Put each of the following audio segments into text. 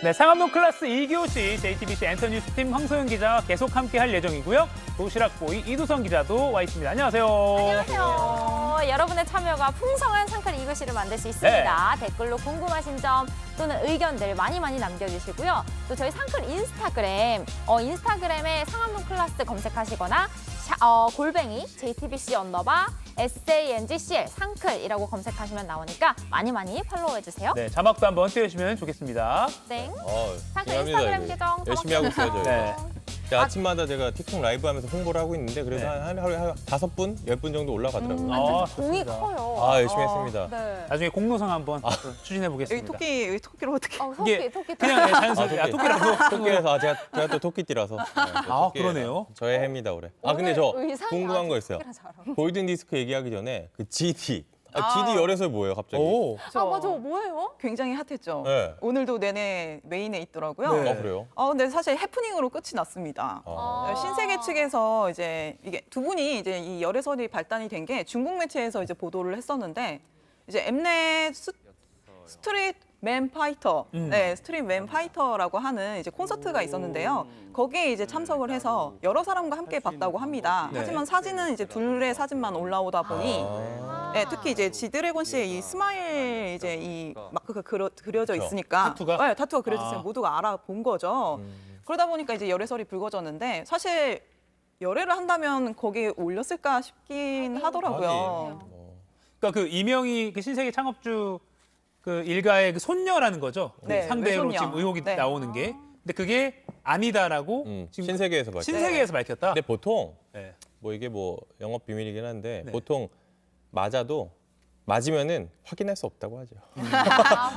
네, 상암동 클래스 2교시 JTBC 엔터뉴스팀 황소영 기자와 계속 함께할 예정이고요. 도시락보이 이두성 기자도 와 있습니다. 안녕하세요. 안녕하세요. 여러분의 참여가 풍성한 상클 2교시를 만들 수 있습니다. 댓글로 궁금하신 점 또는 의견들 많이 남겨주시고요. 또 저희 상클 인스타그램에 상암동 클래스 검색하시거나 골뱅이 JTBC_SANGCL 상클이라고 검색하시면 나오니까 많이 팔로우해주세요. 네, 자막도 한번 띄워주시면 좋겠습니다. 네. 상클 중요합니다, 인스타그램 이거. 계정 열심히 하고 있어요, 저희. 네. 아침마다 제가 틱톡 라이브 하면서 홍보를 하고 있는데 그래도 네. 한 하루에 5분, 10분 정도 올라가더라고요. 공이 좋습니다. 커요. 열심히 했습니다. 네. 나중에 공로상 한번 추진해 여기 보겠습니다. 여기 토끼로 어떻게? 토끼. 그냥 자연스럽게 토끼라서. 토끼라서 제가 또 토끼띠라서. 그러네요. 저의 해입니다, 올해. 근데 저 의상이 궁금한 아주 거 있어요. 토끼랑 잘 어울려. 골든 디스크 얘기하기 전에 그 GD. GD 열애설 뭐예요, 갑자기? 오. 맞아. 뭐예요? 굉장히 핫했죠. 네. 오늘도 내내 메인에 있더라고요. 네. 그래요? 근데 사실 해프닝으로 끝이 났습니다. 신세계 측에서 이제 이게 두 분이 이제 이 열애설이 발단이 된 게 중국 매체에서 이제 보도를 했었는데 이제 엠넷 스트릿 맨 파이터, 스트릿 맨 파이터라고 하는 이제 콘서트가 있었는데요. 거기에 이제 참석을 해서 여러 사람과 함께 봤다고 합니다. 네. 하지만 사진은 이제 둘의 사진만 올라오다 보니 특히 이제 지드래곤 씨의 이 스마일 이제 이 마크가 그려져 있으니까 타투가? 네, 타투가 그려져 있으니까 모두가 알아본 거죠. 그러다 보니까 이제 열애설이 불거졌는데 사실 열애를 한다면 거기에 올렸을까 싶긴 하더라고요. 그러니까 그 이명희 그 신세계 창업주 그 일가의 그 손녀라는 거죠. 네, 상대로 외손녀. 지금 의혹이 네. 나오는 게. 근데 그게 아니다라고 지금 신세계에서 밝혔 신세계에서 밝혔다. 근데 보통 네. 뭐 이게 뭐 영업 비밀이긴 한데 네. 보통 맞으면은 확인할 수 없다고 하죠.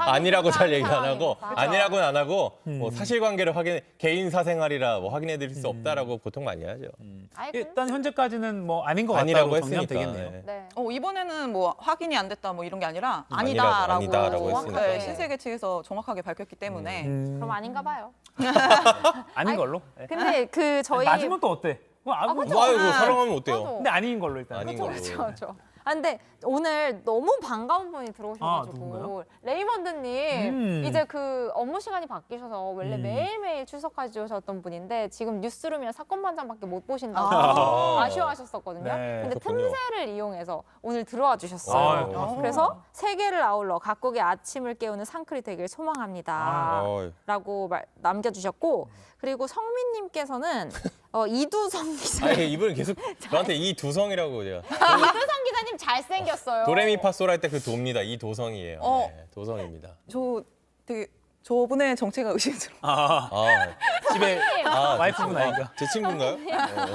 아니라고 잘 얘기 안 하고 아니라고는 안 하고 뭐 사실관계를 개인 사생활이라 뭐 확인해드릴 수 없다라고 보통 많이 하죠. 일단 현재까지는 뭐 아닌 것 아니라고 같다고 정리하면 했으니까. 되겠네요. 네. 이번에는 뭐 확인이 안 됐다 뭐 이런 게 아니라 아니라고 아니다라고 했으니까. 네, 신세계 측에서 정확하게 밝혔기 때문에 그럼 아닌가 봐요. 아닌 걸로. 네. 근데 그 저희 맞으면 또 어때? 그렇죠. 뭐 사랑하면 어때요? 맞아. 근데 아닌 걸로 일단. 아닌 걸로. 그렇죠. 근데 오늘 너무 반가운 분이 들어오셔가지고 누군가요? 레이먼드님 이제 그 업무 시간이 바뀌셔서 원래 매일매일 출석하셨던 분인데 지금 뉴스룸이랑 사건반장밖에 못 보신다고 아쉬워하셨었거든요. 네, 근데 그렇군요. 틈새를 이용해서 오늘 들어와 주셨어요. 고맙습니다. 그래서 세계를 아울러 각국의 아침을 깨우는 상클이 되길 소망합니다. 라고 남겨주셨고 그리고 성민님께서는 이두성 기자. 이분은 계속 저한테 이 두성이라고 제가. 이두성 기자님 잘생겼어요. 도레미파솔 할 때 그 도입니다. 이 도성이에요. 네, 도성입니다. 저 되게 저분의 정체가 의심스러워. 집에 와이프분 아닌가? 제 친구인가요?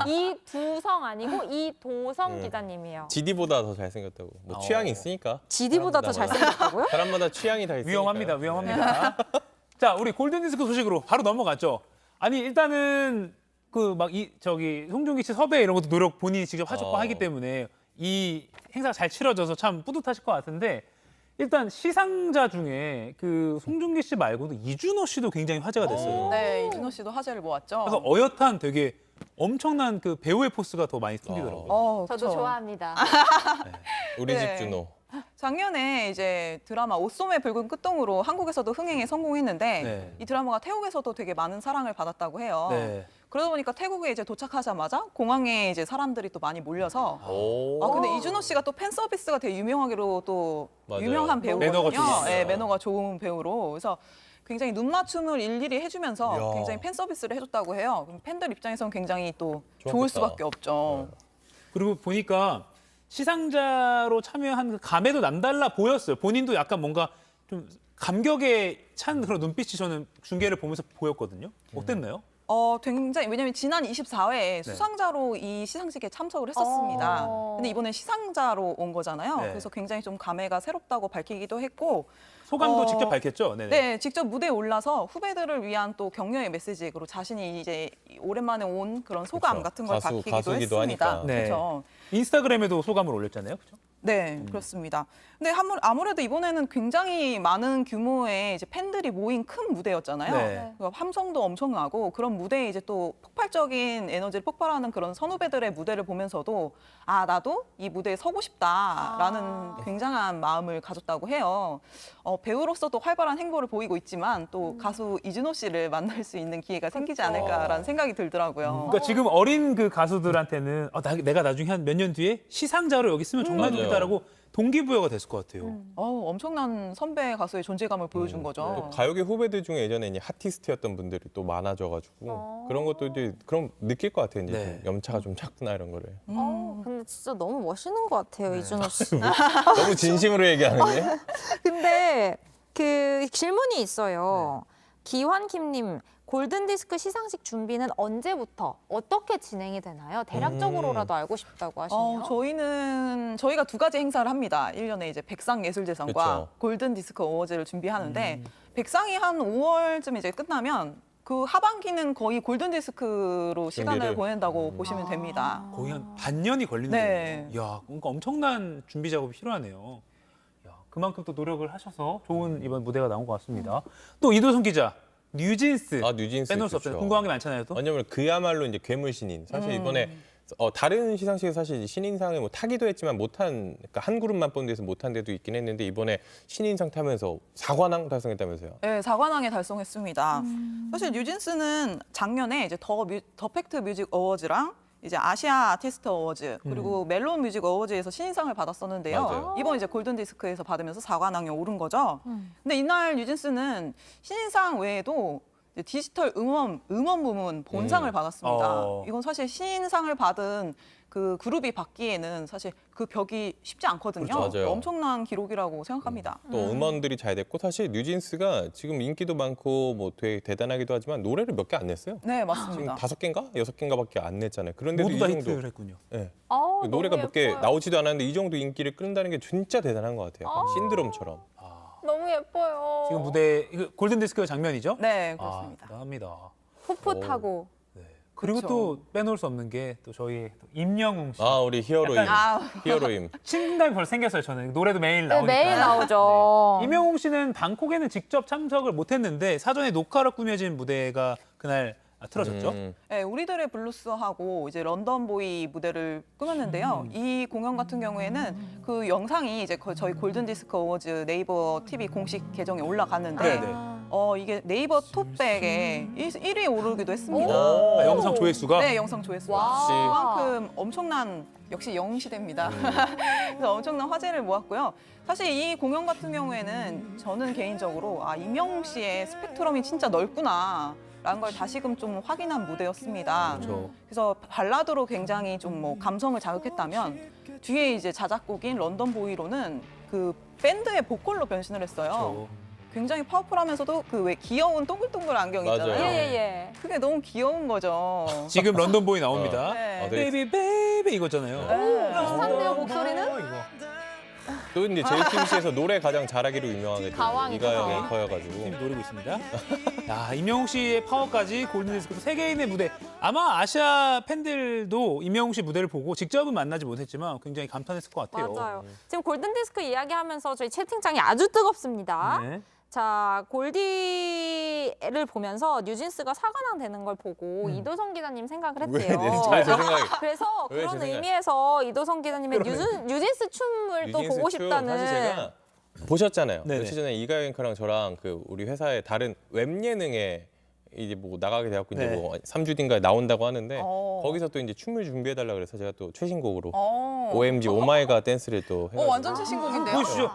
이두성 아니고 이도성 기자님이에요. GD보다 더 잘생겼다고. 뭐 취향이 있으니까. GD보다 더 잘생겼다고요? 사람마다 취향이 다 있으니까. 위험합니다. 자, 우리 골든디스크 소식으로 바로 넘어가죠. 아니 일단은 그 막 송중기 씨 섭외 이런 것도 노력 본인이 직접 하셨고 하기 때문에 이 행사가 잘 치러져서 참 뿌듯하실 것 같은데 일단 시상자 중에 그 송중기 씨 말고도 이준호 씨도 굉장히 화제가 됐어요. 네, 이준호 씨도 화제를 모았죠. 그래서 어엿한 되게 엄청난 그 배우의 포스가 더 많이 숨기더라고요. 저도 그쵸. 좋아합니다. 우리 네. 집 준호. 작년에 이제 드라마 옷소매 붉은 끝동으로 한국에서도 흥행에 성공했는데 네. 이 드라마가 태국에서도 되게 많은 사랑을 받았다고 해요. 네. 그러다 보니까 태국에 이제 도착하자마자 공항에 이제 사람들이 또 많이 몰려서 근데 이준호 씨가 또 팬 서비스가 되게 유명하기로 또 맞아요. 유명한 배우거든요. 매너가 좋으시죠. 네, 매너가 좋은 배우로. 그래서 굉장히 눈맞춤을 일일이 해주면서 이야. 굉장히 팬 서비스를 해줬다고 해요. 그럼 팬들 입장에서는 굉장히 또 좋을 좋았겠다. 수밖에 없죠. 그리고 보니까 시상자로 참여한 그 감에도 남달라 보였어요. 본인도 약간 뭔가 좀 감격에 찬 그런 눈빛이 저는 중계를 보면서 보였거든요. 어땠나요? 굉장히 왜냐면 지난 24회에 수상자로 이 시상식에 참석을 했었습니다. 근데 이번엔 시상자로 온 거잖아요. 네. 그래서 굉장히 좀 감회가 새롭다고 밝히기도 했고 소감도 직접 밝혔죠? 네네. 네, 직접 무대에 올라서 후배들을 위한 또 격려의 메시지로 자신이 이제 오랜만에 온 그런 소감 그쵸. 같은 걸 밝히기도 가수기도 했습니다. 하니까. 네. 그렇죠. 인스타그램에도 소감을 올렸잖아요. 그렇죠? 네, 그렇습니다. 근데 아무래도 이번에는 굉장히 많은 규모의 이제 팬들이 모인 큰 무대였잖아요. 네. 그러니까 함성도 엄청나고 그런 무대에 이제 또 폭발적인 에너지를 폭발하는 그런 선후배들의 무대를 보면서도 아, 나도 이 무대에 서고 싶다라는 굉장한 마음을 가졌다고 해요. 배우로서도 활발한 행보를 보이고 있지만 또 가수 이준호 씨를 만날 수 있는 기회가 생기지 않을까라는 생각이 들더라고요. 그러니까 지금 어린 그 가수들한테는 내가 나중에 한 몇 년 뒤에 시상자로 여기 있으면 정말 맞아요. 좋겠다라고 동기부여가 됐을 것 같아요. 엄청난 선배 가수의 존재감을 보여준 거죠. 또 가요계 후배들 중에 예전에 이제 핫티스트였던 분들이 또 많아져가지고 그런 것도 이제 그럼 느낄 것 같아요. 이제 네. 좀 염차가 좀 작구나 이런 거를. 근데 진짜 너무 멋있는 것 같아요, 이준호 씨. 너무 진심으로 얘기하는 게. 근데 그 질문이 있어요. 기환킴님, 골든디스크 시상식 준비는 언제부터 어떻게 진행이 되나요? 대략적으로라도 알고 싶다고 하시네요. 저희가 두 가지 행사를 합니다. 1년에 이제 백상예술대상과 그쵸. 골든디스크 어워즈를 준비하는데 백상이 한 5월쯤 이제 끝나면 그 하반기는 거의 골든디스크로 시간을 준비를. 보낸다고 보시면 됩니다. 거의 한 반년이 걸리는 네. 거예요. 야, 그러니까 엄청난 준비 작업이 필요하네요. 야, 그만큼 또 노력을 하셔서 좋은 이번 무대가 나온 것 같습니다. 또 이도성 기자, 뉴진스. 뉴진스 빼놓을 수 좋죠. 없잖아요. 궁금한 게 많잖아요. 또. 왜냐면 그야말로 이제 괴물 신인. 사실 이번에 다른 시상식에서 사실 이제 신인상을 뭐 타기도 했지만 못한, 그러니까 한 그룹만 본 데서 못한 데도 있긴 했는데 이번에 신인상 타면서 4관왕 달성했다면서요. 네, 4관왕에 달성했습니다. 사실 뉴진스는 작년에 이제 더 팩트 뮤직 어워즈랑 이제 아시아 아티스트 어워즈 그리고 멜론 뮤직 어워즈에서 신인상을 받았었는데요. 맞아요. 이번 이제 골든 디스크에서 받으면서 4관왕에 오른 거죠. 근데 이날 뉴진스는 신인상 외에도 이제 디지털 음원 부문 본상을 받았습니다. 이건 사실 신인상을 받은 그 그룹이 받기에는 사실 그 벽이 쉽지 않거든요. 그렇죠, 맞아요. 엄청난 기록이라고 생각합니다. 또 음원들이 잘 됐고 사실 뉴진스가 지금 인기도 많고 뭐 되게 대단하기도 하지만 노래를 몇 개 안 냈어요. 네, 지금 맞습니다. 5개인가 6개인가밖에 안 냈잖아요. 그런데도 모두 이 다 정도 히트를 했군요. 네. 너무 노래가 몇 개 예뻐요. 나오지도 않았는데 이 정도 인기를 끌는다는 게 진짜 대단한 것 같아요. 약간 신드롬처럼. 너무 예뻐요. 지금 무대 골든 디스크 장면이죠? 네, 그렇습니다. 대단합니다. 풋풋하고. 그리고 그렇죠. 또 빼놓을 수 없는 게 또 저희 또 임영웅 씨. 우리 히어로임. 약간- 히어로임. 친근감이 벌써 생겼어요. 저는 노래도 매일 네, 나오니까. 매일 나오죠. 임영웅 씨는 방콕에는 직접 참석을 못했는데 사전에 녹화로 꾸며진 무대가 그날 틀어졌죠. 네, 우리들의 블루스하고 이제 런던 보이 무대를 꾸몄는데요. 이 공연 같은 경우에는 그 영상이 이제 저희 골든 디스크 어워즈 네이버 TV 공식 계정에 올라갔는데 네네. 이게 네이버 톱백에 1위에 오르기도 했습니다. 아, 영상 조회수가 네, 영상 조회수가 와. 그만큼 엄청난 역시 영웅 시대입니다. 그래서 엄청난 화제를 모았고요. 사실 이 공연 같은 경우에는 저는 개인적으로 임영웅 씨의 스펙트럼이 진짜 넓구나. 라는 걸 다시금 좀 확인한 무대였습니다. 그렇죠. 그래서 발라드로 굉장히 좀 뭐 감성을 자극했다면 뒤에 이제 자작곡인 런던 보이로는 그 밴드의 보컬로 변신을 했어요. 그렇죠. 굉장히 파워풀하면서도 그 왜 귀여운 동글동글 안경 맞아요. 있잖아요. 예예예. 그게 너무 귀여운 거죠. 지금 런던 보이 나옵니다. 네. 베이비 베이비 이거잖아요. 비슷한데요, 목소리는? 이거. 또 근데 JTBC에서 노래 가장 잘하기로 유명하게 가왕이죠, 이가영의 가왕. 커여가지고. 팀이 노리고 있습니다. 야, 임영웅 씨의 파워까지 골든디스크 세계인의 무대. 아마 아시아 팬들도 임영웅 씨 무대를 보고 직접은 만나지 못했지만 굉장히 감탄했을 것 같아요. 맞아요. 지금 골든디스크 이야기하면서 저희 채팅창이 아주 뜨겁습니다. 네. 자, 골디를 보면서 뉴진스가 4관왕 되는 걸 보고 이도성 기자님 생각을 왜 했대요. 제 생각이. 그래서 왜제 그런 생각- 의미에서 이도성 기자님의 뉴진스 춤을 또 뉴진스 보고 춤 싶다는. 사실 제가 보셨잖아요. 네네. 며칠 전에 이가영 앵커랑 저랑 그 우리 회사의 다른 웹 예능에 이제 뭐 나가게 되었고 네. 이제 뭐 3주 뒤인가 나온다고 하는데 어. 거기서 또 이제 춤을 준비해 달라 그래서 제가 또 최신곡으로 어. OMG 오마이갓 댄스를 또 해가지고 완전 최신곡인데요. 보여주시죠.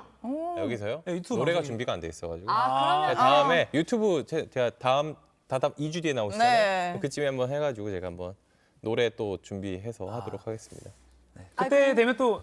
여기서요? 네, 유튜브 노래가 방송이- 준비가 안 돼 있어가지고 그러면 다음에 유튜브 제가 다음 2주 뒤에 나오시잖아요. 네. 그쯤에 한번 해가지고 제가 한번 노래 또 준비해서 하도록 하겠습니다. 그때 되면 또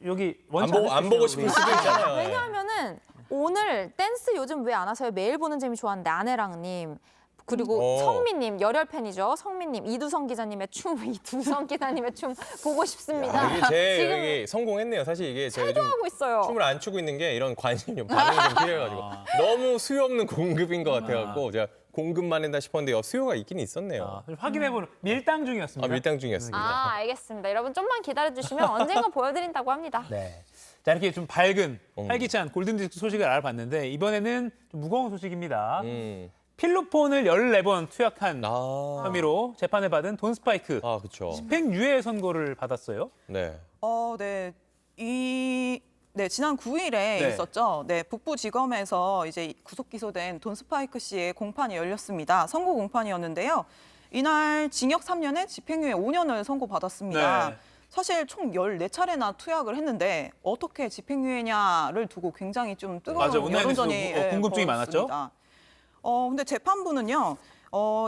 여기 원치 안 보고 싶을 수도 있잖아요. 예. 왜냐하면은 오늘 댄스 요즘 왜 안 하세요? 매일 보는 재미 좋아하는데 아내랑님 그리고 성민님 열혈 팬이죠. 성민님 이두성 기자님의 춤 이두성 기자님의 춤 보고 싶습니다. 이게 제 지금 여기 성공했네요. 사실 이게 제가 요즘 하고 있어요. 춤을 안 추고 있는 게 이런 관심이 반응이 좀 필요해가지고 너무 수요 없는 공급인 것 같아가지고 제가 공급만 했나 싶었는데 수요가 있긴 있었네요. 확인해보는 밀당 중이었습니다. 밀당 중이었습니다. 아, 알겠습니다. 여러분 좀만 기다려주시면 언젠가 보여드린다고 합니다. 네. 자, 이렇게 좀 밝은, 활기찬 골든디스크 소식을 알아봤는데 이번에는 좀 무거운 소식입니다. 필로폰을 14번 투약한 혐의로 재판을 받은 돈 스파이크. 그렇죠. 집행유예 선고를 받았어요. 네. 지난 9일에 네. 있었죠. 네, 북부지검에서 이제 구속 기소된 돈 스파이크 씨의 공판이 열렸습니다. 선고 공판이었는데요. 이날 징역 3년에 집행유예 5년을 선고받았습니다. 네. 사실 총 14차례나 투약을 했는데 어떻게 집행유예냐를 두고 굉장히 좀 뜨거운 맞아, 온라인에서도 여론전이 궁금증이 많았죠? 벌어졌습니다. 근데 재판부는요.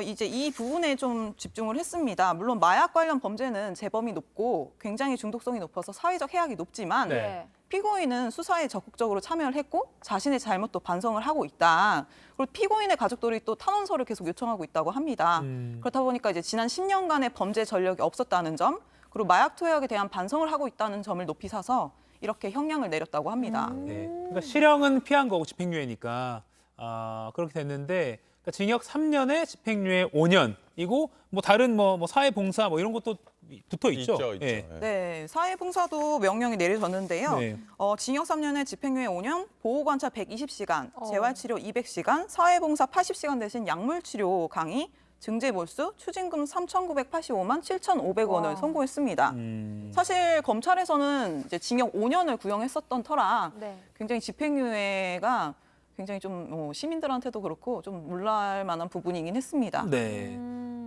이제 이 부분에 좀 집중을 했습니다. 물론 마약 관련 범죄는 재범이 높고 굉장히 중독성이 높아서 사회적 해악이 높지만 네. 피고인은 수사에 적극적으로 참여를 했고 자신의 잘못도 반성을 하고 있다. 그리고 피고인의 가족들이 또 탄원서를 계속 요청하고 있다고 합니다. 그렇다 보니까 이제 지난 10년간의 범죄 전력이 없었다는 점, 그리고 마약 투약에 대한 반성을 하고 있다는 점을 높이 사서 이렇게 형량을 내렸다고 합니다. 네. 그러니까 실형은 피한 거고 집행유예니까 그렇게 됐는데 그러니까 징역 3년에 집행유예 5년이고 뭐 다른 뭐 사회봉사 뭐 이런 것도 붙어 있죠. 있죠. 예. 네, 사회봉사도 명령이 내려졌는데요. 네. 징역 3년에 집행유예 5년, 보호관찰 120시간, 재활치료 200시간, 사회봉사 80시간 대신 약물치료 강의, 증제몰수, 추징금 3,985만 7,500원을 선고했습니다. 사실 검찰에서는 이제 징역 5년을 구형했었던 터라 네. 굉장히 집행유예가 굉장히 좀 시민들한테도 그렇고 좀 놀랄 만한 부분이긴 했습니다. 네.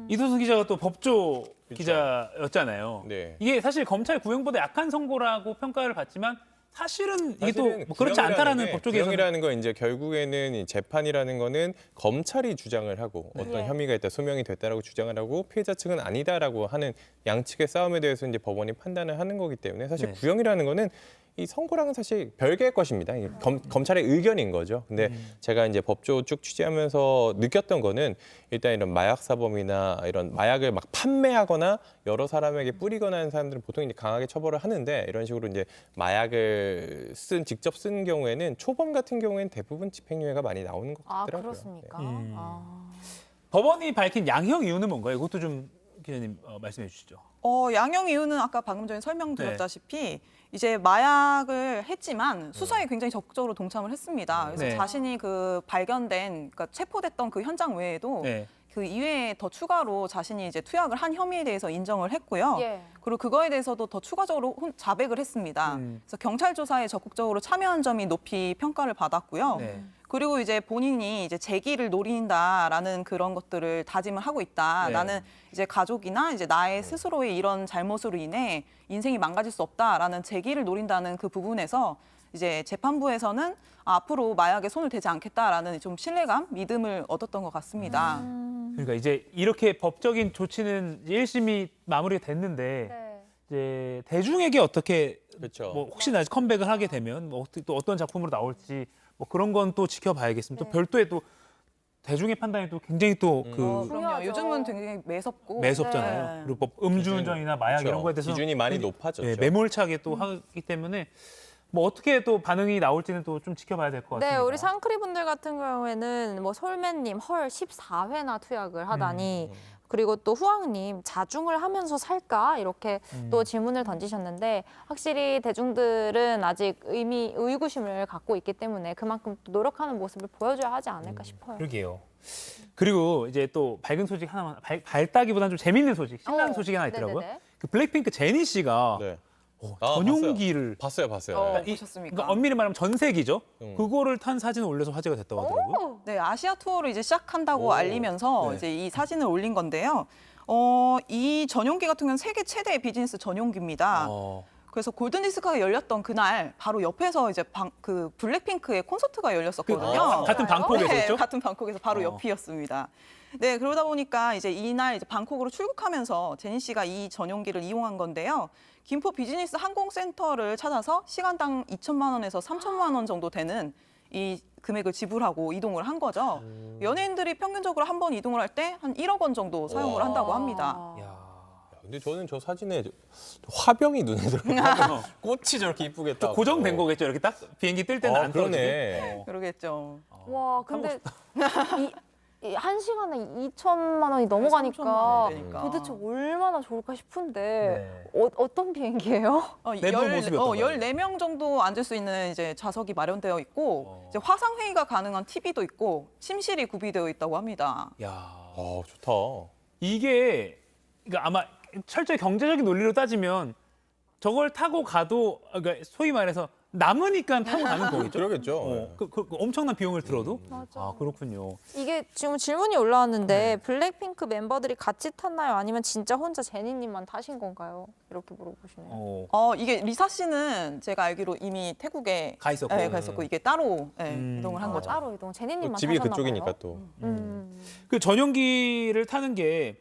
이도순 기자가 또 법조 기자였잖아요. 네. 이게 사실 검찰 구형보다 약한 선고라고 평가를 받지만 사실은 이게 또 사실은 뭐 그렇지 않다라는 법조계에서는 구형이라는 건 이제 결국에는 이 재판이라는 거는 검찰이 주장을 하고 어떤 네. 혐의가 있다, 소명이 됐다라고 주장을 하고 피해자 측은 아니다라고 하는 양측의 싸움에 대해서 이제 법원이 판단을 하는 거기 때문에 사실 네. 구형이라는 거는 이 선고랑은 사실 별개의 것입니다. 이게 검찰의 의견인 거죠. 근데 제가 이제 법조 쭉 취재하면서 느꼈던 거는 일단 이런 마약 사범이나 이런 마약을 막 판매하거나 여러 사람에게 뿌리거나 하는 사람들은 보통 이제 강하게 처벌을 하는데 이런 식으로 이제 마약을 직접 쓴 경우에는 초범 같은 경우에는 대부분 집행유예가 많이 나오는 것 같더라고요. 그렇습니까? 네. 법원이 밝힌 양형 이유는 뭔가요? 이것도 좀 기자님 말씀해 주시죠. 양형 이유는 아까 방금 전에 설명드렸다시피 이제 마약을 했지만 수사에 굉장히 적극적으로 동참을 했습니다. 그래서 네. 자신이 그 발견된, 그러니까 체포됐던 그 현장 외에도 네. 그 이외에 더 추가로 자신이 이제 투약을 한 혐의에 대해서 인정을 했고요. 예. 그리고 그거에 대해서도 더 추가적으로 자백을 했습니다. 그래서 경찰 조사에 적극적으로 참여한 점이 높이 평가를 받았고요. 네. 그리고 이제 본인이 이제 재기를 노린다라는 그런 것들을 다짐을 하고 있다. 네. 나는 이제 가족이나 이제 나의 스스로의 이런 잘못으로 인해 인생이 망가질 수 없다라는 재기를 노린다는 그 부분에서 이제 재판부에서는 앞으로 마약에 손을 대지 않겠다라는 좀 신뢰감, 믿음을 얻었던 것 같습니다. 그러니까 이제 이렇게 법적인 조치는 이제 1심이 마무리가 됐는데 네. 이제 대중에게 어떻게 그렇죠. 뭐 혹시나 컴백을 하게 되면 뭐 또 어떤 작품으로 나올지 뭐 그런 건 또 지켜봐야겠습니다. 네. 또 별도의 또 대중의 판단이 또 굉장히 또 그 그럼요. 중요하죠. 요즘은 굉장히 매섭고 매섭잖아요. 네. 그리고 뭐 음주운전이나 마약 그렇죠. 이런 거에 대해서 기준이 많이 높아졌죠. 네, 매몰차게 또 하기 때문에 뭐 어떻게 또 반응이 나올지는 또 좀 지켜봐야 될 것 같습니다. 네, 우리 상크리 분들 같은 경우에는 뭐 솔맨님 헐 14회나 투약을 하다니 그리고 또 후왕님 자중을 하면서 살까 이렇게 또 질문을 던지셨는데 확실히 대중들은 아직 의구심을 갖고 있기 때문에 그만큼 또 노력하는 모습을 보여줘야 하지 않을까 싶어요. 그러게요. 그리고 이제 또 밝은 소식 하나만 밝다기보다는 좀 재밌는 소식, 신나는 소식이 하나 있더라고요. 네네네. 그 블랙핑크 제니 씨가 네. 전용기를 봤어요. 보셨습니까? 그러니까 엄밀히 말하면 전세기죠. 그거를 탄 사진을 올려서 화제가 됐다고 하더라고요. 네, 아시아 투어를 이제 시작한다고 알리면서 네. 이제 이 사진을 올린 건데요. 이 전용기 같은 경우는 세계 최대의 비즈니스 전용기입니다. 그래서 골든디스크가 열렸던 그날 바로 옆에서 이제 그 블랙핑크의 콘서트가 열렸었거든요. 같은 방콕에서 네, 했죠? 같은 방콕에서 바로 옆이었습니다. 네, 그러다 보니까 이제 이날 이제 방콕으로 출국하면서 제니 씨가 이 전용기를 이용한 건데요. 김포 비즈니스 항공센터를 찾아서 시간당 2천만 원에서 3천만 원 정도 되는 이 금액을 지불하고 이동을 한 거죠. 연예인들이 평균적으로 한 번 이동을 할 때 한 1억 원 정도 사용을 한다고 합니다. 야. 근데 저는 저 사진에 화병이 눈에 들어요. 꽃이 저렇게 이쁘게 딱 고정된 거겠죠. 이렇게 딱 비행기 뜰 때는 안 떨어지게. 그러네. 그러겠죠. 와, 근데 한 시간에 2천만 원이 넘어가니까 3천만 원 되니까. 도대체 얼마나 좋을까 싶은데 네. 어떤 비행기예요? 내부 모습이 어떤가요? 14명 정도 앉을 수 있는 이제 좌석이 마련되어 있고 이제 화상 회의가 가능한 TV도 있고 침실이 구비되어 있다고 합니다. 야, 좋다. 이게 그러니까 아마 철저히 경제적인 논리로 따지면 저걸 타고 가도 그러니까 소위 말해서 남으니까 타고 가는 거겠죠. 그러겠죠. 그 엄청난 비용을 들어도. 맞아. 아 그렇군요. 이게 지금 질문이 올라왔는데 블랙핑크 멤버들이 같이 탔나요? 아니면 진짜 혼자 제니님만 타신 건가요? 이렇게 물어보시네요. 이게 리사 씨는 제가 알기로 이미 태국에 가 있었고. 가 있었고 이게 따로 이동을 한 거죠. 따로 이동. 제니님만 집이 타셨나 그쪽이니까 봐요. 또. 그 전용기를 타는 게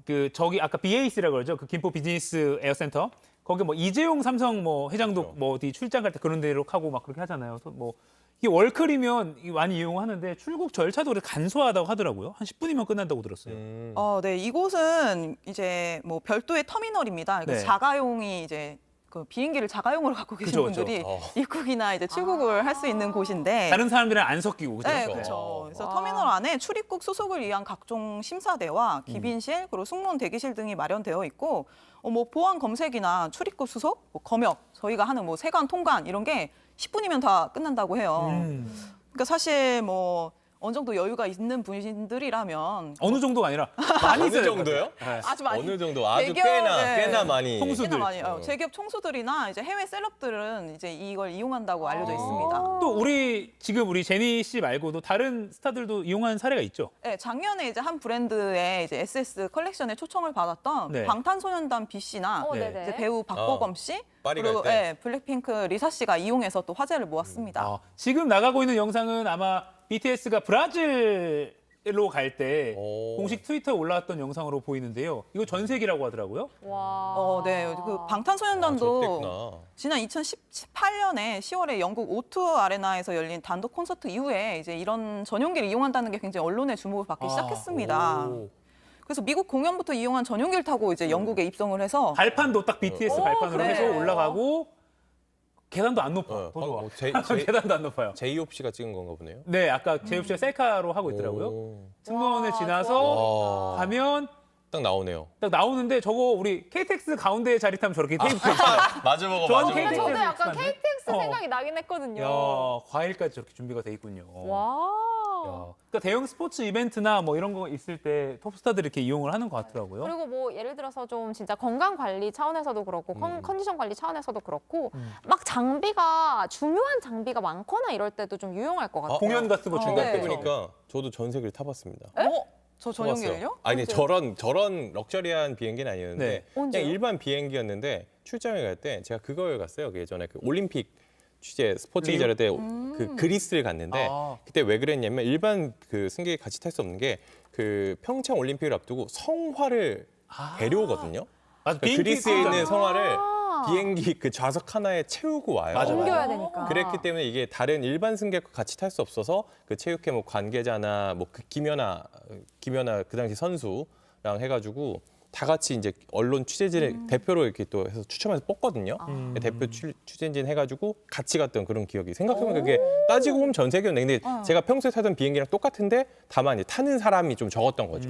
그 저기 아까 BAC라고 그러죠. 그 김포 비즈니스 에어센터. 거기 뭐 이재용 삼성 뭐 회장도 그렇죠. 뭐 어디 출장 갈 때 그런 데로 가고 막 그렇게 하잖아요. 뭐 이게 월클이면 많이 이용하는데 출국 절차도 그렇게 간소하다고 하더라고요. 한 10분이면 끝난다고 들었어요. 네, 이곳은 이제 뭐 별도의 터미널입니다. 그러니까 네. 자가용이 이제 그 비행기를 자가용으로 갖고 계신 그죠, 그죠. 분들이 입국이나 이제 출국을 할 수 있는 곳인데. 다른 사람들이랑 안 섞이고 그죠? 네, 그렇죠. 그래서 터미널 안에 출입국 수속을 위한 각종 심사대와 기빈실, 그리고 승무원 대기실 등이 마련되어 있고, 뭐 보안 검색이나 출입국 수속, 뭐 검역, 저희가 하는 뭐 세관 통관 이런 게 10분이면 다 끝난다고 해요. 그러니까 사실 뭐 어느 정도 여유가 있는 분들이라면 어느 정도가 아니라 많이 어느 써요. 정도요? 네. 아주 많이 어느 정도 아주 대기업, 꽤나 많이. 통수. 꽤나 많이 어. 제기업 총수들이나 이제 해외 셀럽들은 이제 이걸 이용한다고 알려져 있습니다. 또 지금 우리 제니 씨 말고도 다른 스타들도 이용한 사례가 있죠. 네, 작년에 이제 한 브랜드의 이제 SS 컬렉션에 초청을 받았던 네. 방탄소년단 B 씨나 네. 네네. 이제 배우 박보검 씨 파리 그리고 갈 때. 네, 블랙핑크 리사 씨가 이용해서 또 화제를 모았습니다. 지금 나가고 있는 영상은 아마 BTS가 브라질로 갈 때 오. 공식 트위터에 올라왔던 영상으로 보이는데요. 이거 전세기라고 하더라고요. 와. 네, 그 저렇게 방탄소년단도 했구나. 지난 2018년에 10월에 영국 O2 아레나에서 열린 단독 콘서트 이후에 이제 이런 전용기를 이용한다는 게 굉장히 언론의 주목을 받기 시작했습니다. 오. 그래서 미국 공연부터 이용한 전용기를 타고 이제 영국에 입성을 해서 발판도 딱 BTS 발판으로 그래요? 해서 올라가고 계단도 안 높아. 더 좋아. 계단도 안 높아요. 제이홉 씨가 찍은 건가 보네요. 네, 아까 제이홉 씨가 셀카로 하고 있더라고요. 오. 승무원을 와, 지나서 와. 가면 딱 나오네요. 딱 나오는데 저거 우리 KTX 가운데 자리 타면 저렇게 테이프 있어요. 마주보고 저는 마주보고. KTX 저도 약간 익숙한데? KTX 어. 생각이 나긴 했거든요. 야, 과일까지 저렇게 준비가 돼 있군요. 와. 야, 그러니까 대형 스포츠 이벤트나 뭐 이런 거 있을 때 톱스타들이 이렇게 이용을 하는 것 같더라고요. 그리고 뭐 예를 들어서 좀 진짜 건강 관리 차원에서도 그렇고 컨디션 관리 차원에서도 그렇고 막 장비가 중요한 장비가 많거나 이럴 때도 좀 유용할 것 같아요. 공연 같은 거 중간 네. 때 보니까 저도 전세기를 타봤습니다. 저 전용기를요? 아니 저런 럭셔리한 비행기는 아니었는데 네. 그냥 언제요? 일반 비행기였는데 출장을 갈 때 제가 그걸 갔어요. 그 예전에 그 올림픽 취재 스포츠 리우? 기자를 때 그 그리스를 갔는데 아. 그때 왜 그랬냐면 일반 그 승객이 같이 탈 수 없는 게 그 평창 올림픽을 앞두고 성화를 데려오거든요. 맞아, 그러니까 그리스에 비행기 있는 성화를 아. 비행기 그 좌석 하나에 채우고 와요. 맞아, 맞아. 옮겨야 되니까. 그랬기 때문에 이게 다른 일반 승객과 같이 탈 수 없어서 그 체육회 뭐 관계자나 뭐 그 김연아 그 당시 선수랑 해가지고 다 같이 이제 언론 취재진을 대표로 이렇게 또 해서 추첨해서 뽑거든요. 대표 취재진 해가지고 같이 갔던 그런 기억이 생각해보면 그게 따지고 보면 전 세계였는데 근데 제가 평소에 타던 비행기랑 똑같은데 다만 이제 타는 사람이 좀 적었던 거죠.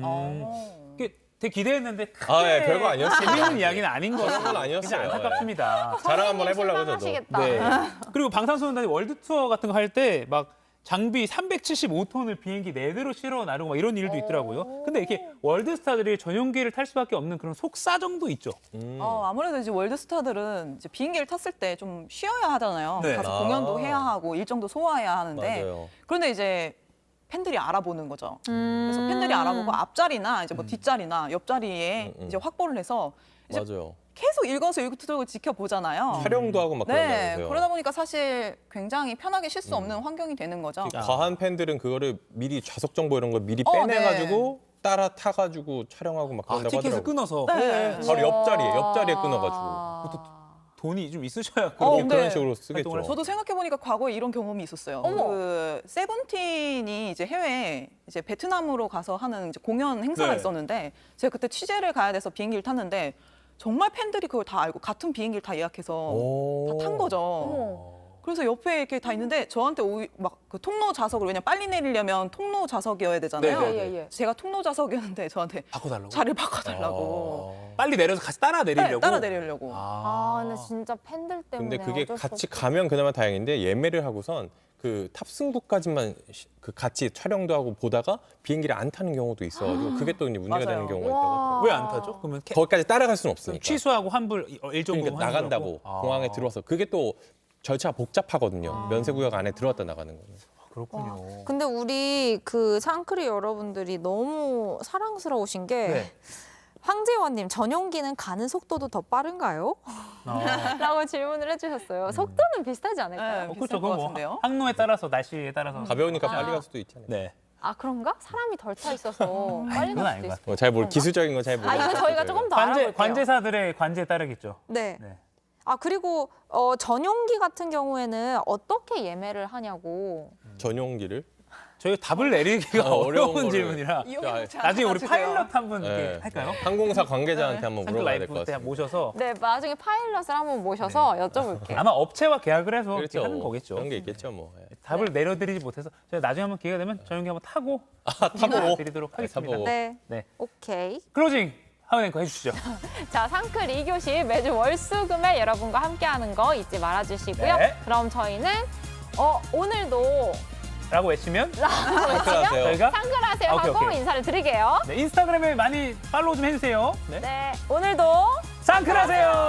이게 되게 기대했는데 크게 예, 별거 아니었어요. 재미있는 이야기는 아닌 거죠. 그런 건 아니었어요. 그냥 안타깝습니다. 자랑 한번 해보려고 저도. 실망하시겠다. 네. 그리고 방탄소년단이 월드 투어 같은 거 할 때 막 장비 375톤을 비행기 4대로 실어 나르고 막 이런 일도 있더라고요. 근데 이렇게 월드 스타들이 전용기를 탈 수밖에 없는 그런 속사정도 있죠. 아무래도 이제 월드 스타들은 이제 비행기를 탔을 때 좀 쉬어야 하잖아요. 네. 가서 아. 공연도 해야 하고 일정도 소화해야 하는데 맞아요. 그런데 이제 팬들이 알아보는 거죠. 그래서 팬들이 알아보고 앞자리나 이제 뭐 뒷자리나 옆자리에 이제 확보를 해서 이제 맞아요. 계속 일거수일투족을 지켜보잖아요. 촬영도 하고 막 네, 그런다면서요. 그러다 보니까 사실 굉장히 편하게 쉴 수 없는 환경이 되는 거죠. 과한 팬들은 그거를 미리 좌석 정보 이런 걸 미리 네. 빼내가지고 따라 타가지고 촬영하고 막 그런다고 티켓을 하더라고요. 끊어서 네. 바로 옆자리에 끊어가지고. 돈이 좀 있으셔야 그런 근데 그런 식으로 쓰겠죠. 활동을 저도 생각해보니까 과거에 이런 경험이 있었어요. 어머. 그 세븐틴이 이제 해외 이제 베트남으로 가서 하는 이제 공연 행사가 네. 있었는데 제가 그때 취재를 가야 돼서 비행기를 탔는데 정말 팬들이 그걸 다 알고 같은 비행기를 다 예약해서 다 탄 거죠. 어머. 그래서 옆에 이렇게 다 있는데 저한테 막 그 통로 좌석을 왜냐 빨리 내리려면 통로 좌석이어야 되잖아요. 네, 네, 네, 네. 제가 통로 좌석이었는데 저한테 바꿔달라고. 자리를 바꿔달라고. 빨리 내려서 같이 따라 내리려고. 네, 따라 내리려고. 아, 근데 진짜 팬들 때문에 근데 그게 어쩔 수 같이 없어. 가면 그나마 다행인데 예매를 하고선 그 탑승구까지만 그 같이 촬영도 하고 보다가 비행기를 안 타는 경우도 있어가지고 그게 또 이제 문제가 맞아요. 되는 경우가 와. 있다고. 왜 안 타죠? 그러면 거기까지 따라갈 수는 없으니까. 취소하고 환불 일정 부분 그러니까 나간다고 환불하고? 공항에 들어와서 그게 또 절차가 복잡하거든요. 면세구역 안에 들어왔다 나가는 거는. 그렇군요. 근데 우리 그 상크리 여러분들이 너무 사랑스러우신 게 네. 황재원님 전용기는 가는 속도도 더 빠른가요? 라고 질문을 해주셨어요. 속도는 비슷하지 않을까요? 네. 그렇죠. 비슷할 것 그건 뭐 같은데요? 항로에 따라서 날씨에 따라서 가벼우니까 빨리 갈 수도 있잖아요. 네. 아 그런가? 사람이 덜 타 있어서 빨리 그건 갈 아닌 수도 것 있어. 잘 모르 기술적인 건 잘 모르. 아 이건 저희가 조금 더 알아볼게요. 관제사들의 관제에 따르겠죠. 네. 네. 아 그리고 전용기 같은 경우에는 어떻게 예매를 하냐고. 전용기를. 저희 답을 내리기가 어려운 어려운 거를. 질문이라 이용해보지 나중에 우리 않아가지고요. 파일럿 한분 이렇게 네. 할까요? 항공사 관계자한테 한번 상클 물어봐야 될 것 라이프 때 같습니다. 모셔서 네 나중에 파일럿을 한번 모셔서 여쭤볼게요. 아마 업체와 계약을 해서 이렇게 그렇죠. 하는 거겠죠. 그런 게 있겠죠, 뭐. 예. 답을 내려드리지 못해서 저희 나중에 한번 기회가 되면 전용기 한번 타고 타보고. 드리도록 하겠습니다. 타보고. 네. 네. 오케이. 클로징 하은 앵커 해주시죠. 자, 상클 2교시 매주 월수금에 여러분과 함께하는 거 잊지 말아주시고요. 네. 그럼 저희는 오늘도 라고 외치면 상클하세요. 저희가 상클하세요 아, 오케이, 하고 오케이. 인사를 드릴게요. 네, 인스타그램에 많이 팔로우 좀 해주세요. 네. 네, 오늘도 상클하세요.